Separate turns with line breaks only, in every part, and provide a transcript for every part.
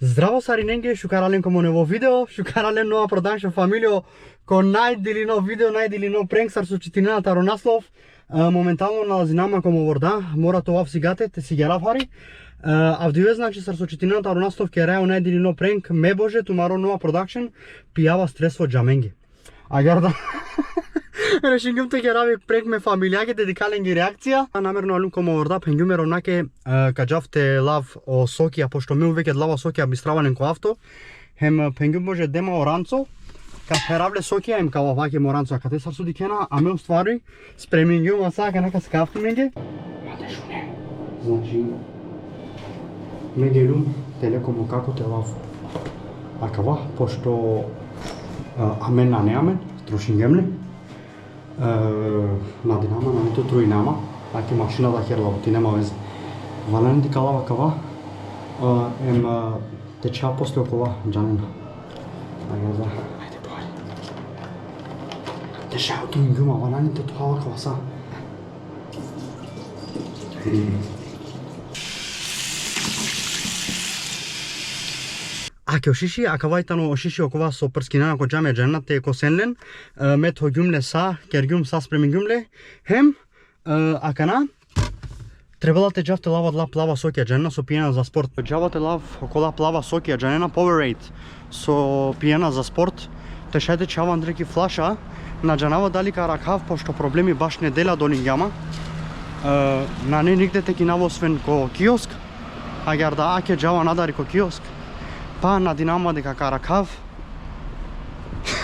Здраво сариненге, шукарален комо ново видео, шукарален нова продакшн фамилио, ко најдели нов видео, најдели нов пренксар со четирината ронаслов. Моментално налазинама комо ворда, мора тоа всигате, те си герафари. Авдиве значи сар со четирината ронаслов ке рајо најдели нов пренк, ме боже, тумаро нова продакшн, пијава стрес во джаменги. Агарда решингем те ке рави пренк ме фамилијаге, дедикален ги реакција. Намерно алум комо ворда, пенгюме ровнаке каджавте лав о сокија, пошто ме увеќе лава сокија бистравален ко авто. Хем пенгюм може дема оранцо, ка феравле сокија им кава ваќе моранцо, а кате сар суди кена, а ме уствари спремингюм аса ка нека скафти менге. Маде шуне. Значи ме гелум телекомо како те лав. Акава, пошто амен на не амен, трошингемле. Надинама, на нито троинама, аки машина да херла, ти нема везе. Вален ди калава кава, ем теча после окова джанена. Ајде, ајде бори. Теча ото ингума, вален те тухава кава са. Аке ошиши, акавајтано ошиши окова со прскина ко джаме джанна те косенлен, мет хогюмле са, кергюм са спремингюмле, хем, акана, требала те джавте лава плава сокија джанна со пиена за спорт. Джавате лав окола плава сокија джанена Powerade со пиена за спорт, те шајде чаван дреки флаша, на джанава дали каракав, пошто проблеми баш не дела до лингјама, на не нигде те кинаво освен ко киоск, агар да аке джава надари ко киоск, па на динама дека каракав.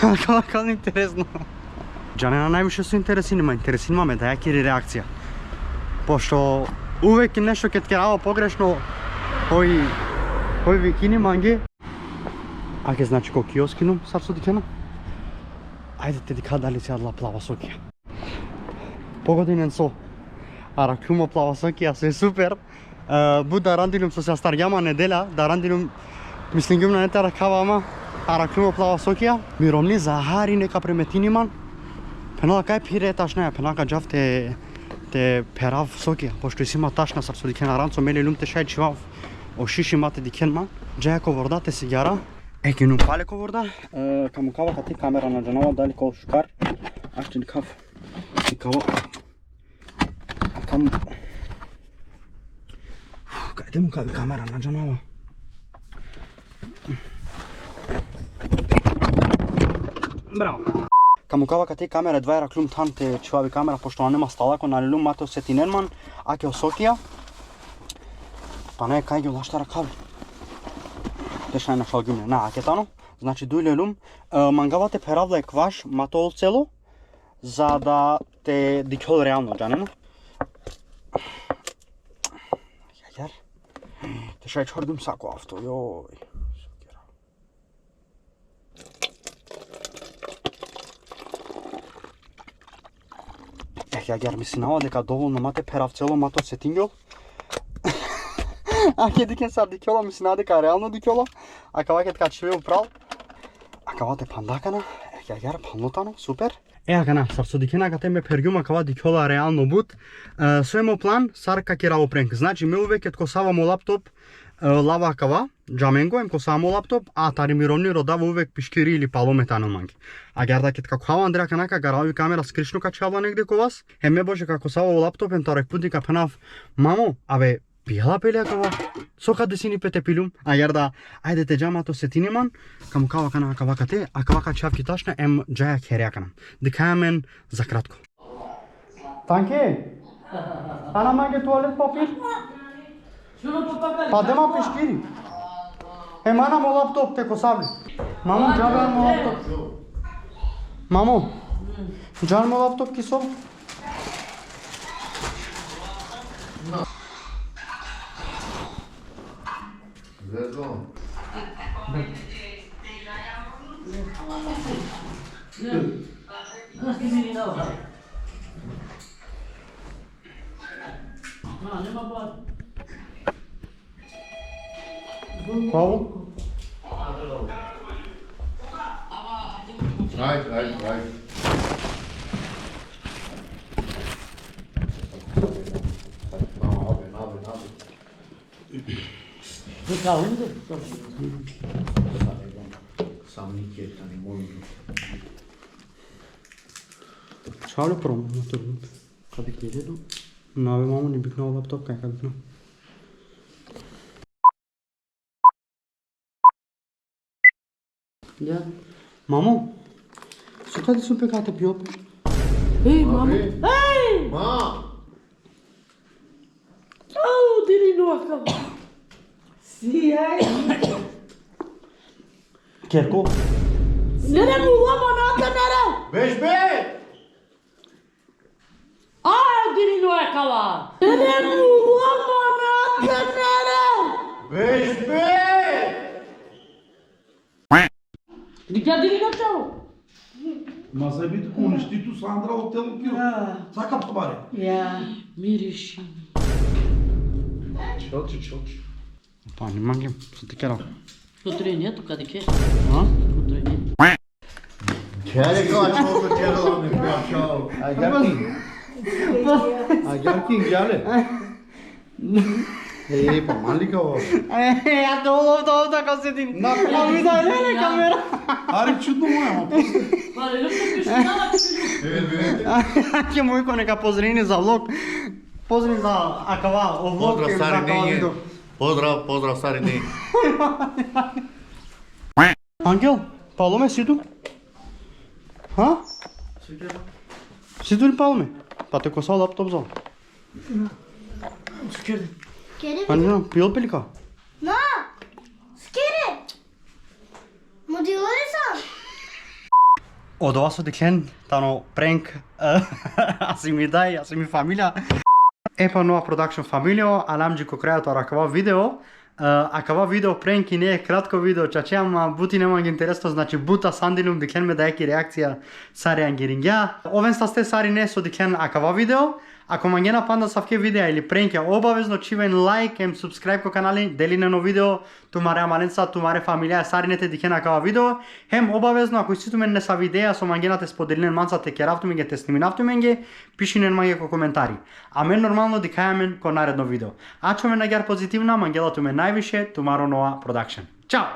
Како интересно. Джанена највише се интересинува ме да ја кери реакција. Пошто увек нешто ке ткерава погрешно, кој ви кини манги. Аке значи ко киоскинум, сар суди кена. Ајде те дика дали се адла плава сокија. Погодинен со араклумо плава сокија, се супер. Буда рандилум со се старјама неделя, да рандилум мислим гим на нета ракава, ама араклумо плава сокија. Миромни захари нека преметиниман. Пенала кај пире ташна, пенака джав те перав сокија, пошто сима ташна сар со дикен аранцо меле лум те шај чивав. Ошиши мате дикен ма. Джаја ко ворда те сигара. Еки нум пале ко ворда. Каму кава кати камера на джанова дали ко шукар. Аште никав. Никаво. Каму. Кајде му кави камера на джанова? Браво. Каму кава кати камера два раклум тан те чувави камера, пошто нема сталако на лум мате осетиненман, аке осокија. Па не кај ги лаштара кави. Те шај нашал гюмне. На акетано. Значи дујле лум. Мангавате перавле кваш матол цело, за да те дикол реално джанено. Јајар. Те шај чордум сако авто, јој. Јагер мислинава дека доволно мате перав цело мато сетингел. Аке дикен сар дикјола мислинава дека реално дикјола. А каваке така чеве управ. А кавате пандакана. Јагер палнотано, супер. Акана, сар со дикена кате ме пергјума кава дикјола реално бут. Со емо план, сар каки раво пренк. Значи ме увеќе ткосавамо лаптоп, лава кава, джаменго им косамо лаптоп, а тари миромни родава увек пишкири или палометано манги. А герда ке така кава Андреа канака гарави камера скришно качава негде ко вас. Ме боже како саво лаптоп ем тарек путника пенав. Мамо, абе пијала пеле кава. Со каде си ни пете пилум? А герда ајде те джамато сетиниман, каму кава кана кава кате, а кава качавки ташна ем джаја херјаканам. Дикамен за кратко. Танке. Ана манге туалет папир. Па дема пишкири. Мана мо лаптоп те косавли. Мамо, джабе мо лаптоп. Мамо, джан мо лаптоп кисо.
Зезо.
Qual?
Right.
Така, онде?
Сам Никета, не можем.
Чао ли промо на турнут?
Каде гледа?
Нови мамо ни бикнал лаптоп, кај кај бикнал?
Да.
Мамо, со каде се пекате пиопе?
Еј, мамо.
Ей!
Еј!
Ма!
Ау, дили ноака. Си, ај.
Керко?
Не му лома ната, нере!
Беш бе!
Ај, дили ноака, ла! Не му лома ната, нере!
Беш бе!
Дика дили на тело?
Ма се бит уништито Сандра од тело киро. Сака побаре.
Ја, мириши.
Челчи.
Па, не мангем, се ти керам.
Потрението, каде ке?
А?
Потрението.
Кјаре кај колко тjerala mi пјачао. А Јаркин, ѓале? Па малика ово.
Ја те улов така седим. А ми дај леле камера.
Ари чудно моја, ма после.
Па, не люблю пишнала,
Ќе му ико нека поздрини за влог. Поздрини за акава, о влог
Поздрав
и за
стари
акава
неје.
видео.
Поздрав стари неје.
Ангел, Паломе си ту? Ха? Си ту ли Паломе? Па те коса лаптоп зал.
Скерде.
А не знам, пил пилика?
Ma, skere! Modellare sam!
Од ова со деклен, тано пренк, аси ми дај, аси ми фамилија. Епа нова продакшн фамилио, аламџи ко крајот акава видео. Акава видео пренки не е кратко видео, чаче ама бути нема ги интересно, значи бута сандилум деклен ме дајки реакција сари ангерингја. Овен сте сари не со деклен акава видео. Ако мангена панда савке видеа или пренке, обавезно чивен лайк, ем субскрайб ко канали, дели на видео, тумаре амаленца, тумаре фамилија, саринете дике на кава видео. Хем обавезно, ако иститумен не са видеа, со мангената споделинен манца те керавтуменге, те сниминавтуменге, пишинен манге ко коментари. А мен нормално дикајамен ко наредно видео. А чо ме нагјар позитивна, мангелату ме највише, тумаро нова продакшн. Чао!